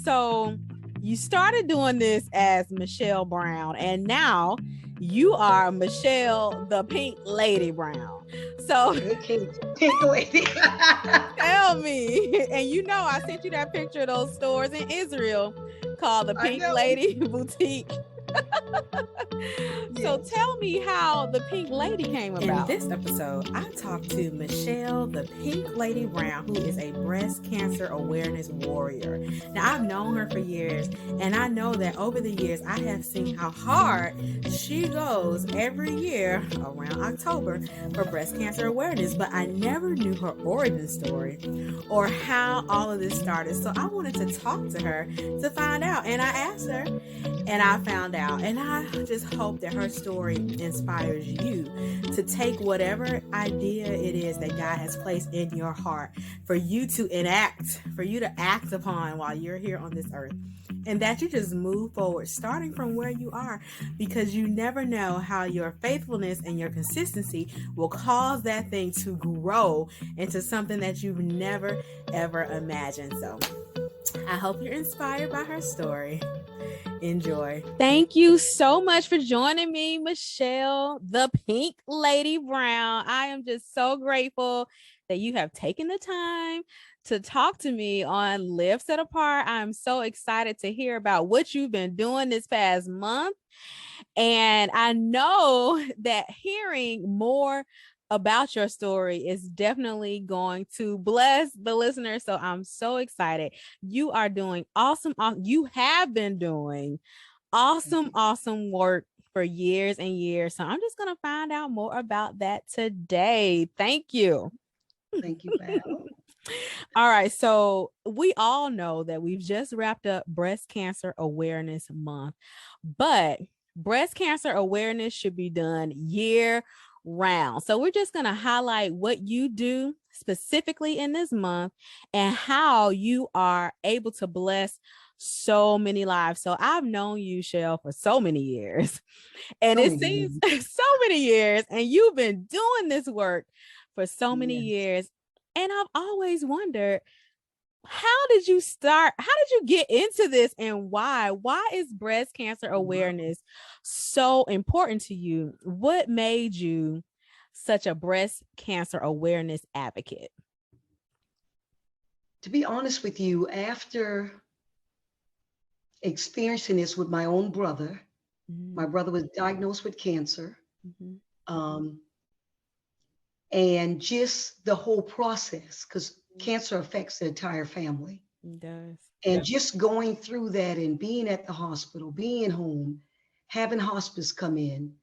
So you started doing this as Michelle Brown, and now you are Michelle the Pink Lady Brown. So Pink Lady. tell me, and I sent you that picture of those stores in Israel called the I Pink know. Lady Boutique. So Yes. tell me how the Pink Lady came about. In this episode, I talked to Michelle, the Pink Lady Brown, who is a breast cancer awareness warrior. Now, I've known her for years, and I know that over the years, I have seen how hard she goes every year around October for breast cancer awareness, but I never knew her origin story or how all of this started. So I wanted to talk to her to find out, and I asked her, and I found out. And I just hope that her story inspires you to take whatever idea it is that God has placed in your heart for you to enact, for you to act upon while you're here on this earth. And that you just move forward, starting from where you are, because you never know how your faithfulness and your consistency will cause that thing to grow into something that you've never, ever imagined. So I hope you're inspired by her story. Enjoy. Thank you so much for joining me, Michelle, the Pink Lady Brown. I am just so grateful that you have taken the time to talk to me on Live Set Apart. I'm so excited to hear about what you've been doing this past month. And I know that hearing more about your story is definitely going to bless the listeners. So I'm so excited. You are doing awesome. You have been doing awesome work for years and years. So I'm just going to find out more about that today. Thank you. Thank you, Val. All right. So we all know that we've just wrapped up Breast Cancer Awareness Month, but breast cancer awareness should be done year round. So we're just going to highlight what you do specifically in this month and how you are able to bless so many lives. So I've known you, Shell, for so many years, and it seems so many years, and you've been doing this work for so many years. And I've always wondered, how did you start? How did you get into this, and why? Why is breast cancer awareness so important to you? What made you such a breast cancer awareness advocate? To be honest with you, after experiencing this with my own brother, my brother was diagnosed with cancer. And just the whole process, because cancer affects the entire family. It does. And just going through that and being at the hospital, being home, having hospice come in.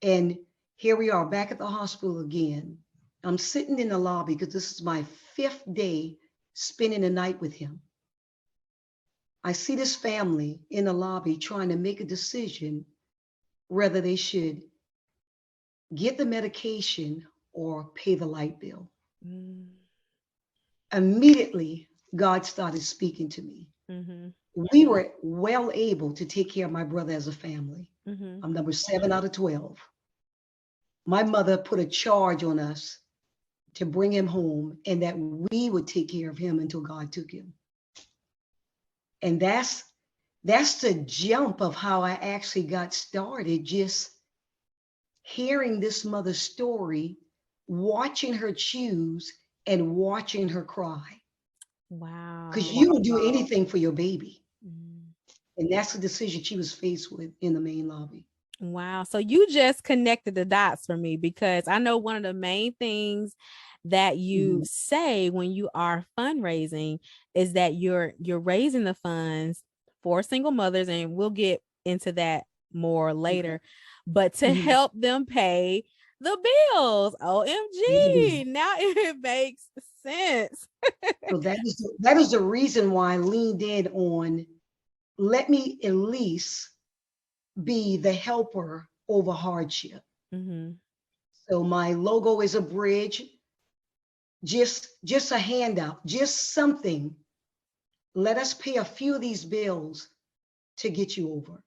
And here we are back at the hospital again. I'm sitting in the lobby because this is my 5th day spending the night with him. I see this family in the lobby trying to make a decision whether they should get the medication or pay the light bill. Immediately, God started speaking to me. We were well able to take care of my brother as a family. I'm number 7 out of 12. My mother put a charge on us to bring him home and that we would take care of him until God took him. And that's the jump of how I actually got started, just hearing this mother's story, watching her choose and watching her cry. Wow. Because you would do anything for your baby. And that's the decision she was faced with in the main lobby. Wow. So you just connected the dots for me, because I know one of the main things that you say when you are fundraising is that you're raising the funds for single mothers, and we'll get into that more later, but to help them pay the bills. OMG. Now it makes sense. So that is the reason why I leaned in on, let me at least be the helper over hardship. So my logo is a bridge, just a handout, just something. Let us pay a few of these bills to get you over.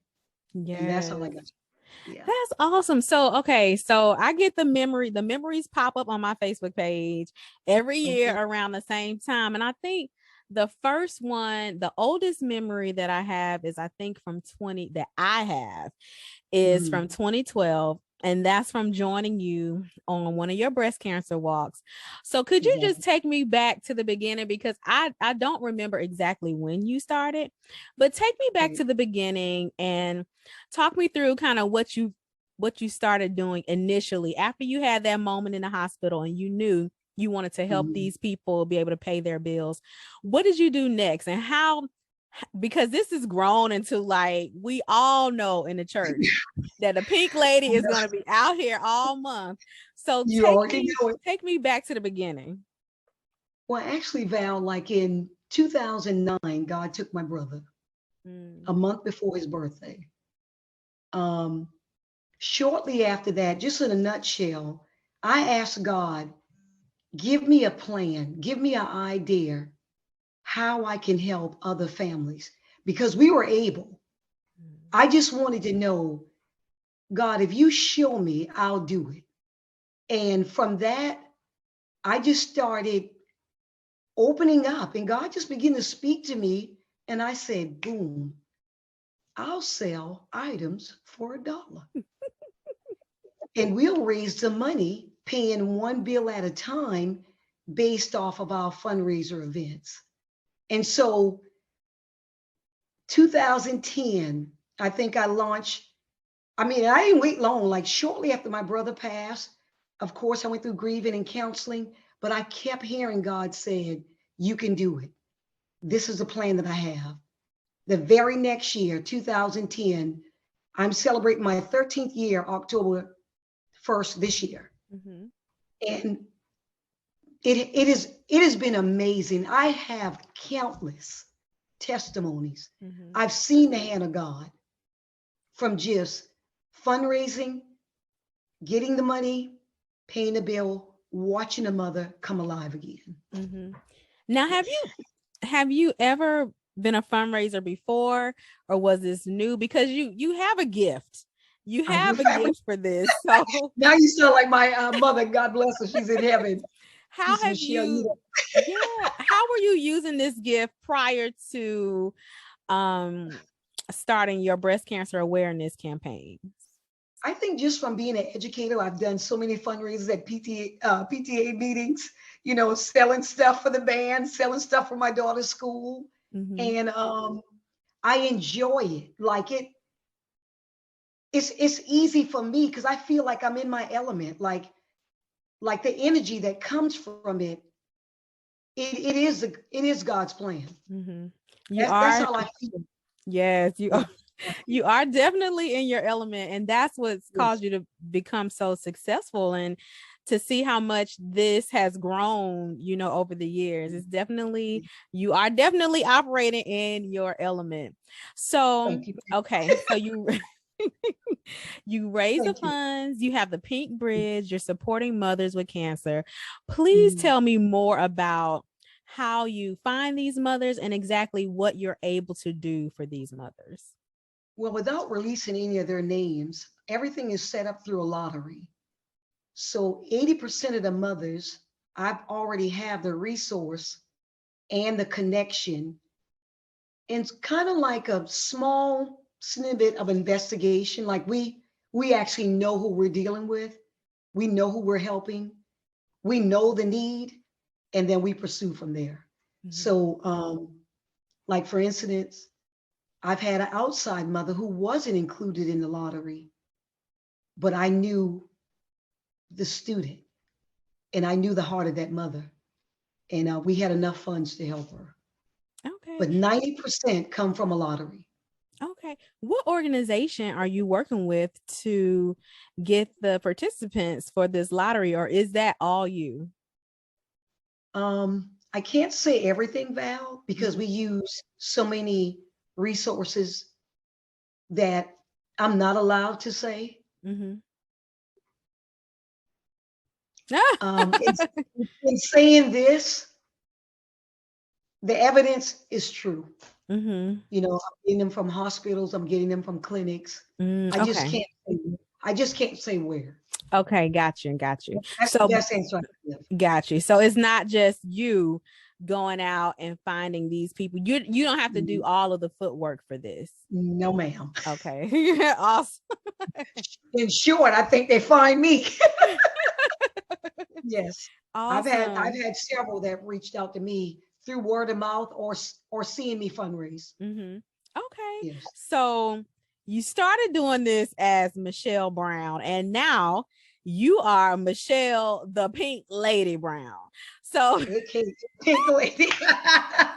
And that's how I got you. Yeah. That's awesome. So, okay. So I get the memories pop up on my Facebook page every year around the same time. And I think The first one, the oldest memory that I have is, I think from 2012. And that's from joining you on one of your breast cancer walks. So could you just take me back to the beginning? Because I don't remember exactly when you started, but take me back to the beginning and talk me through kind of what you started doing initially after you had that moment in the hospital and you knew you wanted to help these people be able to pay their bills. What did you do next, and how? Because this is grown into, like, we all know in the church that the pink lady is going to be out here all month. So take me back to the beginning. Well, actually, Val, like in 2009, God took my brother a month before his birthday. Shortly after that, just in a nutshell, I asked God, give me a plan, give me an idea how I can help other families, because we were able. I just wanted to know, God, if you show me, I'll do it. And from that, I just started opening up, and God just began to speak to me. And I said, boom, I'll sell items for $1. And we'll raise the money paying one bill at a time based off of our fundraiser events. And so 2010, I think I launched. I mean, I didn't wait long. Like shortly after my brother passed, of course, I went through grieving and counseling, but I kept hearing God said, you can do it. This is a plan that I have. The very next year, 2010, I'm celebrating my 13th year, October 1st this year. And it has been amazing. I have countless testimonies. I've seen the hand of God from just fundraising, getting the money, paying the bill, watching a mother come alive again. Now, have you ever been a fundraiser before, or was this new? Because you have a gift. You have a gift for this. So now you sound like my mother. God bless her. She's in heaven. How have you? How were you using this gift prior to starting your breast cancer awareness campaign? I think just from being an educator, I've done so many fundraisers at PTA meetings, you know, selling stuff for the band, selling stuff for my daughter's school. And I enjoy it. Like it's easy for me because I feel like I'm in my element. Like the energy that comes from it, it is God's plan. That's how I feel. Yes, you are. You are definitely in your element, and that's what's caused you to become so successful, and to see how much this has grown, you know, over the years. It's definitely, you are definitely operating in your element. So, okay, so you you raise the funds, you have the Pink Bridge, you're supporting mothers with cancer. Please tell me more about how you find these mothers and exactly what you're able to do for these mothers. Well, without releasing any of their names, everything is set up through a lottery. So 80% of the mothers, I've already have the resource and the connection. And it's kind of like a small snippet of investigation. Like we actually know who we're dealing with. We know who we're helping. We know the need, and then we pursue from there. So like for instance, I've had an outside mother who wasn't included in the lottery, but I knew the student and I knew the heart of that mother. And we had enough funds to help her. Okay. But 90% come from a lottery. Okay. What organization are you working with to get the participants for this lottery, or is that all you? I can't say everything, Val, because we use so many resources that I'm not allowed to say. In saying this, the evidence is true. You know, I'm getting them from hospitals, I'm getting them from clinics. I just can't say where. Okay, got you. That's the best answer I can give. Got you. So it's not just you, going out and finding these people? You don't have to do all of the footwork for this. No, ma'am. Okay. Awesome. In short, I think they find me. Yes. Awesome. I've had several that reached out to me through word of mouth or seeing me fundraise. Okay. Yes. So you started doing this as Michelle Brown, and now you are Michelle the Pink Lady Brown. So Pink Lady.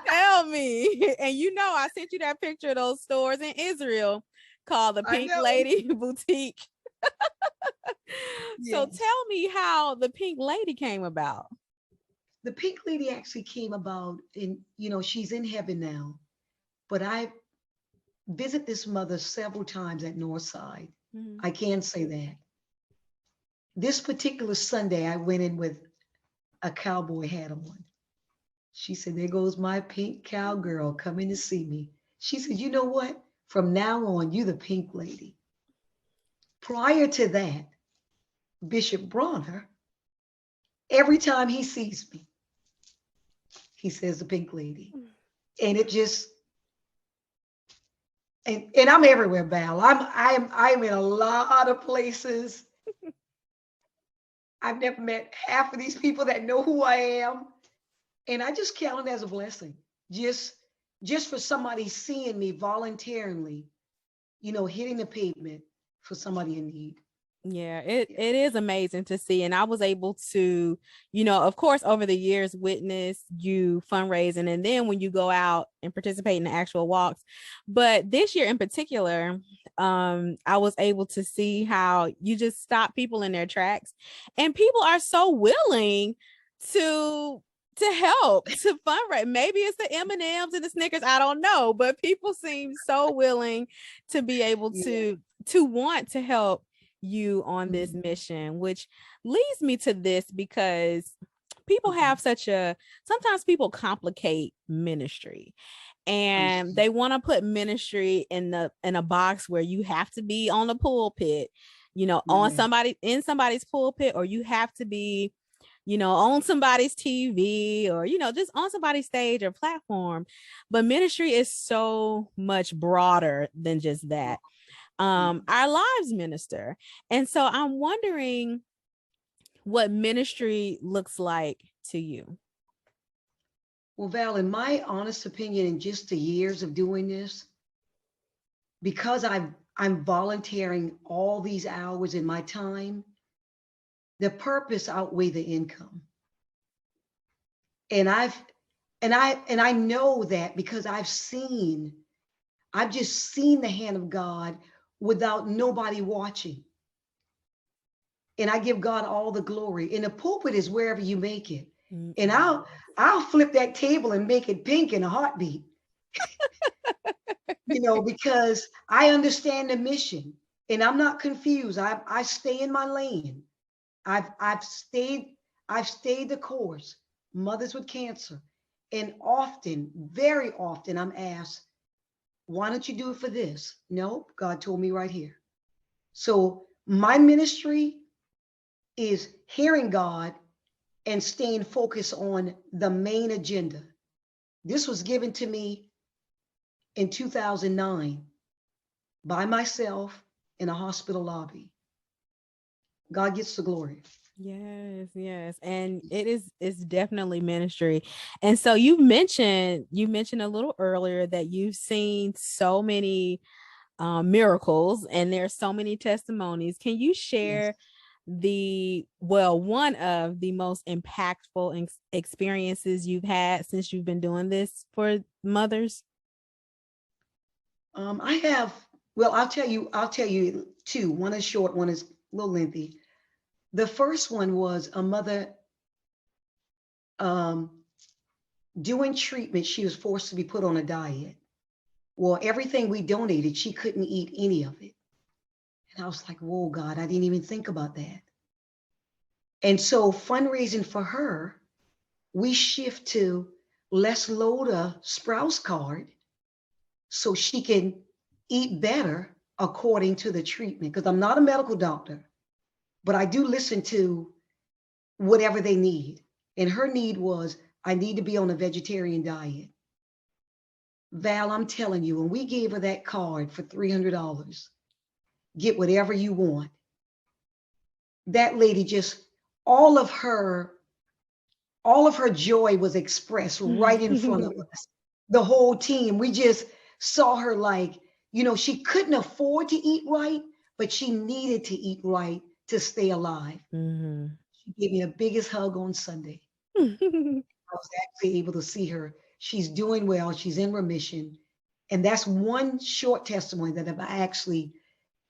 Tell me. And I sent you that picture of those stores in Israel called the Pink Lady Boutique. Yes. So tell me how the Pink Lady came about. The Pink Lady actually came about she's in heaven now, but I visit this mother several times at Northside. I can say that. This particular Sunday, I went in with a cowboy hat on. She said, "There goes my pink cowgirl coming to see me." She said, "You know what? From now on, you're the Pink Lady." Prior to that, Bishop Bronner, every time he sees me, he says the Pink Lady. And it just, and I'm everywhere, Val. I'm in a lot of places. I've never met half of these people that know who I am. And I just count it as a blessing. Just for somebody seeing me voluntarily, hitting the pavement for somebody in need. Yeah, it is amazing to see. And I was able to, of course, over the years, witness you fundraising. And then when you go out and participate in the actual walks. But this year in particular, I was able to see how you just stop people in their tracks. And people are so willing to help, to fundraise. Maybe it's the M&Ms and the Snickers, I don't know. But people seem so willing to be able to want to help you on this mission, which leads me to this, because people have sometimes people complicate ministry, and they want to put ministry in a box where you have to be on the pulpit, on somebody's pulpit, or you have to be, on somebody's TV, or, just on somebody's stage or platform. But ministry is so much broader than just that. Our lives minister. And so I'm wondering what ministry looks like to you. Well, Val, in my honest opinion, in just the years of doing this, because I'm volunteering all these hours in my time, the purpose outweigh the income. And I know that because I've just seen the hand of God without nobody watching. And I give God all the glory. And the pulpit is wherever you make it. And I'll flip that table and make it pink in a heartbeat. Because I understand the mission and I'm not confused. I stay in my lane. I've stayed the course. Mothers with cancer. And often, very often, I'm asked, "Why don't you do it for this?" No, God told me right here. So my ministry is hearing God and staying focused on the main agenda. This was given to me in 2009 by myself in a hospital lobby. God gets the glory. Yes. And it's definitely ministry. And so you mentioned a little earlier that you've seen so many miracles, and there's so many testimonies. Can you share one of the most impactful experiences you've had since you've been doing this for mothers? I have. Well, I'll tell you two. One is short, one is a little lengthy. The first one was a mother doing treatment. She was forced to be put on a diet. Well, everything we donated, she couldn't eat any of it. And I was like, whoa, God, I didn't even think about that. And so fundraising for her, we shift to let's load a Sprouts card so she can eat better according to the treatment. Because I'm not a medical doctor, but I do listen to whatever they need. And her need was, I need to be on a vegetarian diet. Val, I'm telling you, when we gave her that card for $300, get whatever you want, that lady just, all of her joy was expressed right in front of us. The whole team, we just saw her like, she couldn't afford to eat right, but she needed to eat right to stay alive. She gave me the biggest hug on Sunday. I was actually able to see her. She's doing well. She's in remission. And that's one short testimony that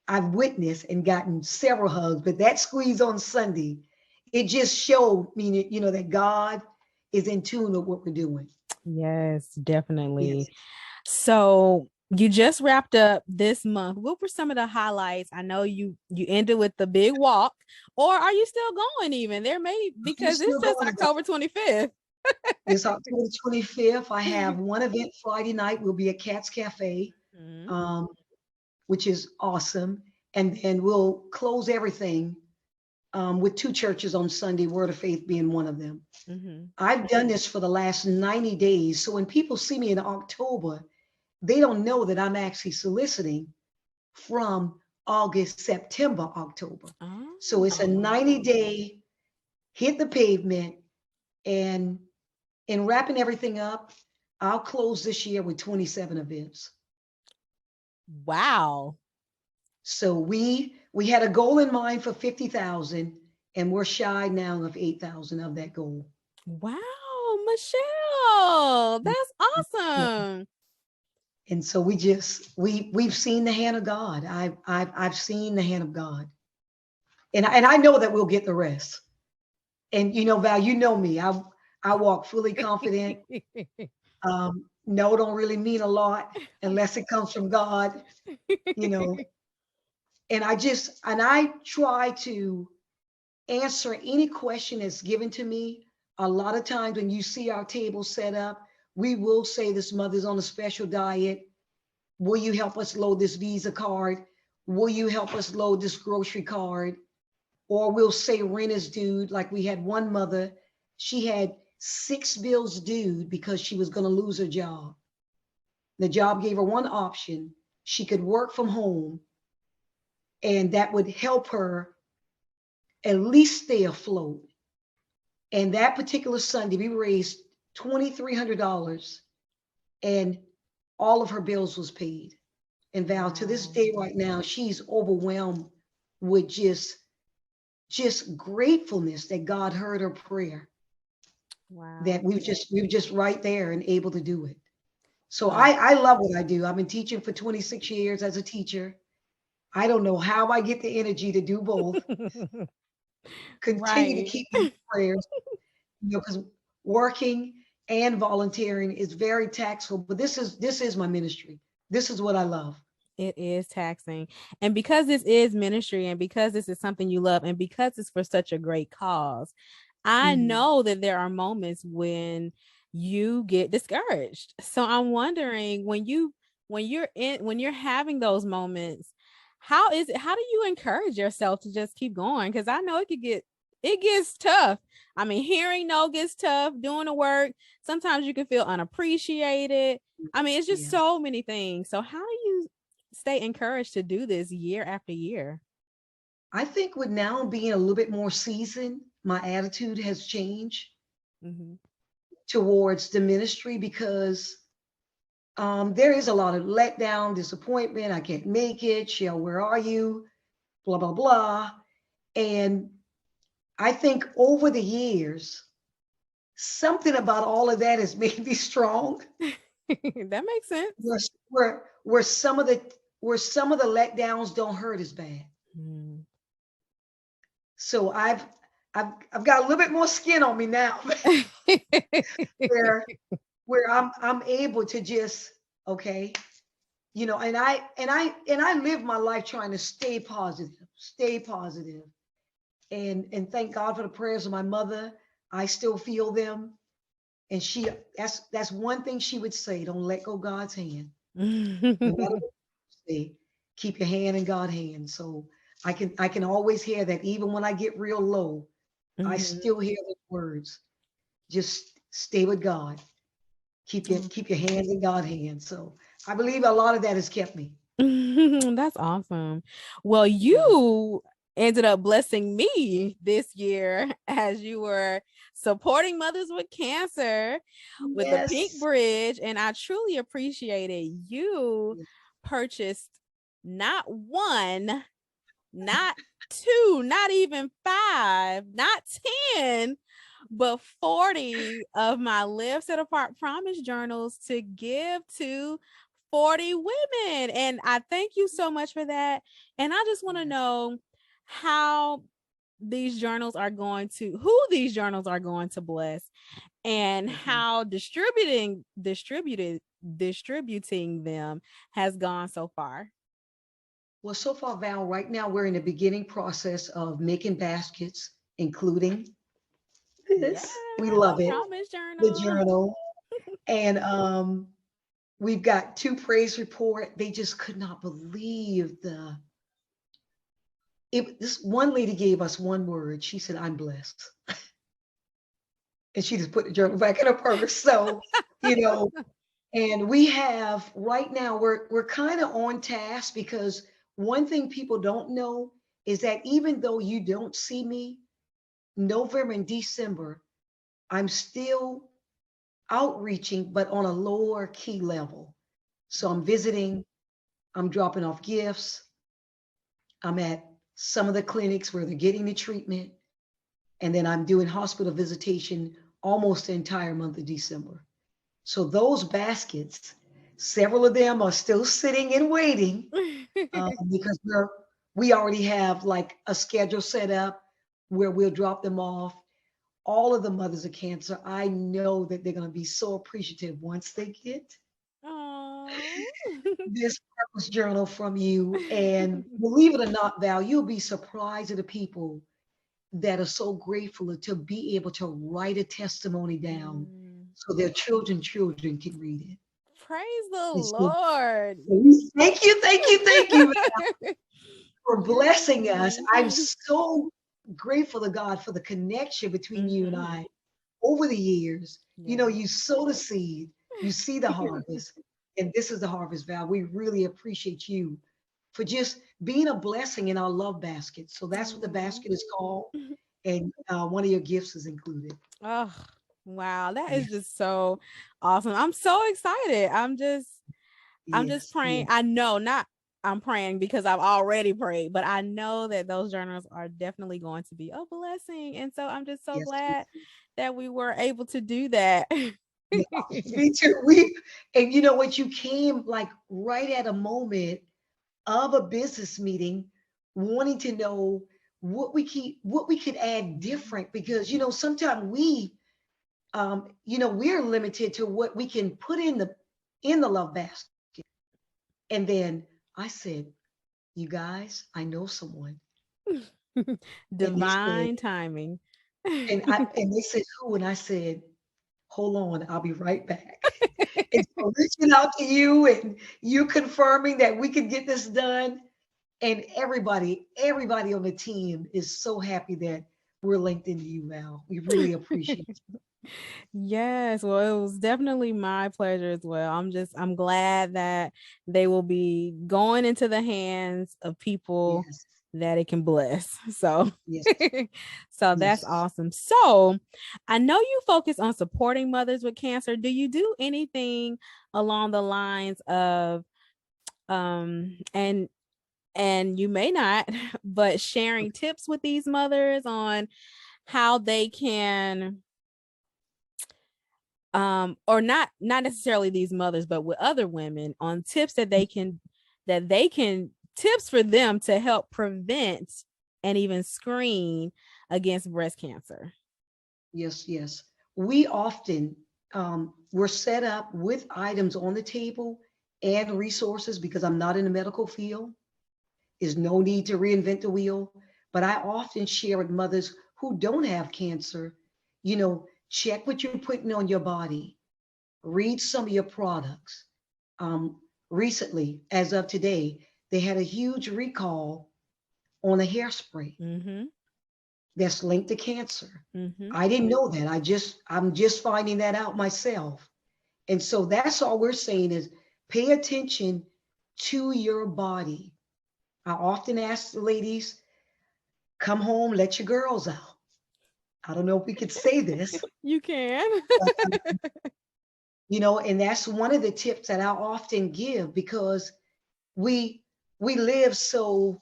I've witnessed and gotten several hugs. But that squeeze on Sunday, it just showed me, that God is in tune with what we're doing. Yes, definitely. Yes. So you just wrapped up this month. What were some of the highlights? I know you ended with the big walk, or are you still going even? There may, because it's just October 25th. It's October 25th. I have one event Friday night. We'll be at Cat's Cafe, which is awesome. And then we'll close everything with 2 churches on Sunday, Word of Faith being one of them. I've done this for the last 90 days. So when people see me in October, they don't know that I'm actually soliciting from August, September, October. So it's a 90-day hit the pavement, and in wrapping everything up, I'll close this year with 27 events. Wow. So we had a goal in mind for 50,000, and we're shy now of 8,000 of that goal. Wow, Michelle, that's awesome. And so we've seen the hand of God. I've seen the hand of God, and I know that we'll get the rest. And Val, you know me. I walk fully confident. No don't really mean a lot unless it comes from God, And I try to answer any question that's given to me. A lot of times when you see our table set up, we will say this mother's on a special diet. Will you help us load this Visa card? Will you help us load this grocery card? Or we'll say rent is due. Like we had one mother, she had 6 bills due because she was going to lose her job. The job gave her one option. She could work from home, and that would help her at least stay afloat. And that particular Sunday, we raised $2,300, and all of her bills was paid. And Val, to this day right now, she's overwhelmed with just gratefulness that God heard her prayer. Wow. That we were just right there and able to do it. So I love what I do. I've been teaching for 26 years as a teacher. I don't know how I get the energy to do both. Continue to keep me in prayers, because working and volunteering is very taxful, but this is my ministry. This is what I love. It is taxing. And because this is ministry, and because this is something you love, and because it's for such a great cause, I know that there are moments when you get discouraged. So I'm wondering, when you're having those moments, how do you encourage yourself to just keep going? Because I know it gets tough. I mean, hearing no gets tough, doing the work. Sometimes you can feel unappreciated. I mean, it's just so many things. So how do you stay encouraged to do this year after year? I think with now being a little bit more seasoned, my attitude has changed towards the ministry, because there is a lot of letdown, disappointment. I can't make it. Shell, where are you? Blah, blah, blah. And I think over the years, something about all of that has made me strong. That makes sense. Where some of the letdowns don't hurt as bad. So I've got a little bit more skin on me now, where I'm able to just, and I live my life trying to stay positive, and thank God for the prayers of my mother. I still feel them, and that's one thing she would say: don't let go God's hand. Keep your hand in God's hand. So I can always hear that. Even when I get real low, I still hear the words: just stay with God. Keep your hands in God's hands. So I believe a lot of that has kept me. That's awesome. Well, you ended up blessing me this year as you were supporting mothers with cancer with the Pink Yes. Bridge, and I truly appreciate it. You purchased not one, not two, not even five, not 10, but 40 of my Live Set Apart Promise journals to give to 40 women. And I thank you so much for that. And I just want to know how who these journals are going to bless, and how distributing them has gone so far. Well, so far, Val, right now we're in the beginning process of making baskets, including this. Yes, We love it. promise The journal. journal. And we've got 2 praise report. They just could not believe this one lady gave us one word. She said, "I'm blessed." And she just put the journal back in her purse. So, you know, and we have right now, we're kind of on task, because one thing people don't know is that even though you don't see me, November and December, I'm still outreaching, but on a lower key level. So I'm visiting, I'm dropping off gifts, I'm at some of the clinics where they're getting the treatment, and then I'm doing hospital visitation almost the entire month of December. So those baskets, several of them are still sitting and waiting, because we already have like a schedule set up where we'll drop them off. All of the mothers of cancer, I know that they're going to be so appreciative once they get this purpose journal from you. And believe it or not, Val, you'll be surprised at the people that are so grateful to be able to write a testimony down so their children can read it. Praise the So, Lord. thank you for blessing us. I'm so grateful to God for the connection between you and I over the years. You know, you sow the seed, you see the harvest, and this is the harvest, Val. We really appreciate you for just being a blessing in our love basket. So that's what the basket is called. And one of your gifts is included. Oh, wow. That is just so awesome. I'm so excited. I'm just praying. I know not I'm praying because I've already prayed, but I know that those journals are definitely going to be a blessing. And so I'm just so glad that we were able to do that. Yeah, me too. And you know what? You came like right at a moment of a business meeting, wanting to know what we could add different, because sometimes we're limited to what we can put in the love basket. And then I said, "You guys, I know someone." Divine timing. And they said, "Who?" And I said, "Hold on, I'll be right back." And so reaching out to you and you confirming that we could get this done. And everybody on the team is so happy that we're linked into you, Val. We really appreciate it. Yes, well, it was definitely my pleasure as well. I'm glad that they will be going into the hands of people Yes. that it can bless. So, Yes. so that's Yes. awesome. So, I know you focus on supporting mothers with cancer. Do you do anything along the lines of and you may not, but sharing tips with these mothers on how they can or not necessarily these mothers, but with other women on tips that they can tips for them to help prevent and even screen against breast cancer? Yes. Yes. We often we're set up with items on the table and resources, because I'm not in the medical field. There's no need to reinvent the wheel. But I often share with mothers who don't have cancer, check what you're putting on your body, read some of your products. Recently, as of today, they had a huge recall on a hairspray. that's linked to cancer. I didn't know that. I'm just finding that out myself. And so that's all we're saying is pay attention to your body. I often ask the ladies, come home, let your girls out. I don't know if we could say this. You can. But, and that's one of the tips that I often give, because we live so,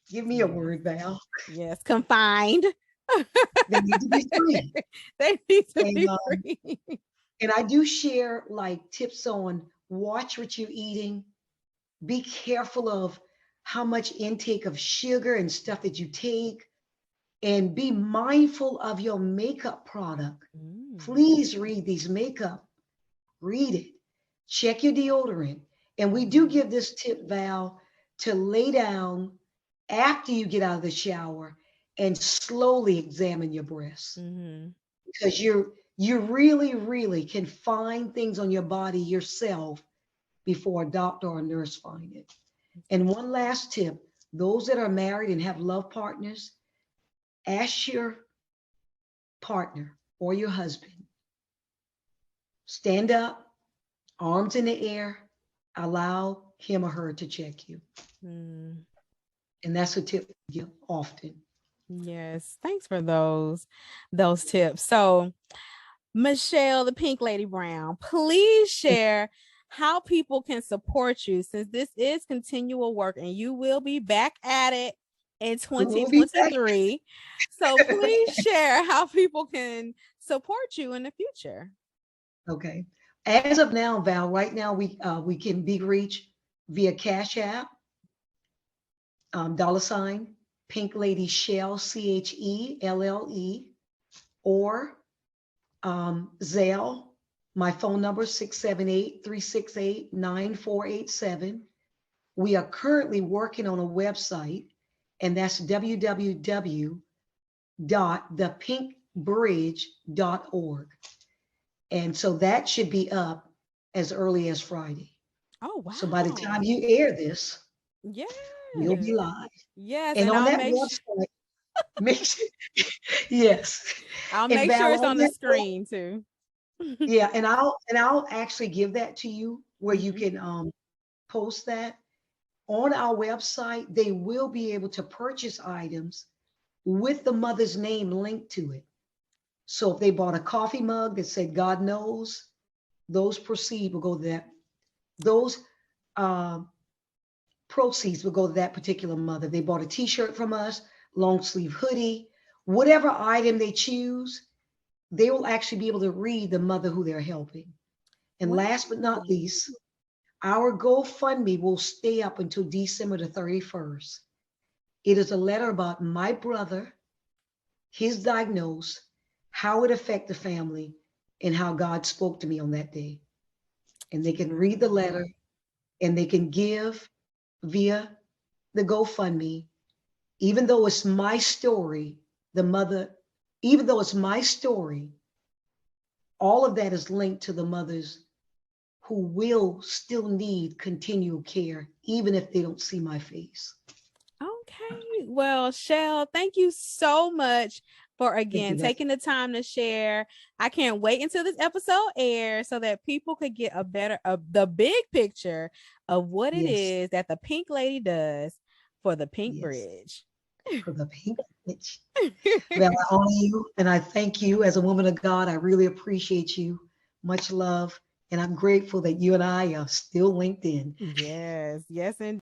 give me a word, Val. Yes, confined. They need to be free. They need to be free. And I do share like tips on watch what you're eating. Be careful of how much intake of sugar and stuff that you take, and be mindful of your makeup product. Please read these makeup. Read it. Check your deodorant. And we do give this tip, Val, to lay down after you get out of the shower and slowly examine your breasts. Because you really, really can find things on your body yourself before a doctor or a nurse find it. And one last tip, those that are married and have love partners, ask your partner or your husband, stand up, arms in the air, allow him or her to check you. And that's a tip we give often. Yes, thanks for those tips. So, Michelle, the Pink Lady Brown, please share how people can support you, since this is continual work and you will be back at it in 2023. So please share how people can support you in the future. Okay. As of now, Val, right now we can be reached via Cash App, $ Pink Lady Shell, CHELLE, or Zelle. My phone number is 678-368-9487. We are currently working on a website, and that's www.thepinkbridge.org. And so that should be up as early as Friday. Oh, wow. So by the time you air this, we'll be live. Yes. And on that website, yes. I'll make sure it's on the screen too. Yeah, and I'll actually give that to you where you can post that. On our website, they will be able to purchase items with the mother's name linked to it. So if they bought a coffee mug that said God knows, those proceeds will go to that. Those proceeds will go to that particular mother. They bought a t-shirt from us, long sleeve hoodie, whatever item they choose, they will actually be able to read the mother who they're helping. And last but not least, our GoFundMe will stay up until December the 31st. It is a letter about my brother, his diagnosis, how it affected the family, and how God spoke to me on that day. And they can read the letter and they can give via the GoFundMe. Even though it's my story, even though it's my story, all of that is linked to the mothers who will still need continual care, even if they don't see my face. Okay. Well, Shell, thank you so much for, again, taking the time to share. I can't wait until this episode airs so that people could get the big picture of what it is that the Pink Lady does for the Pink Bridge. For the Pink Bridge. Well, I honor you and I thank you as a woman of God. I really appreciate you. Much love. And I'm grateful that you and I are still linked in. Yes, indeed.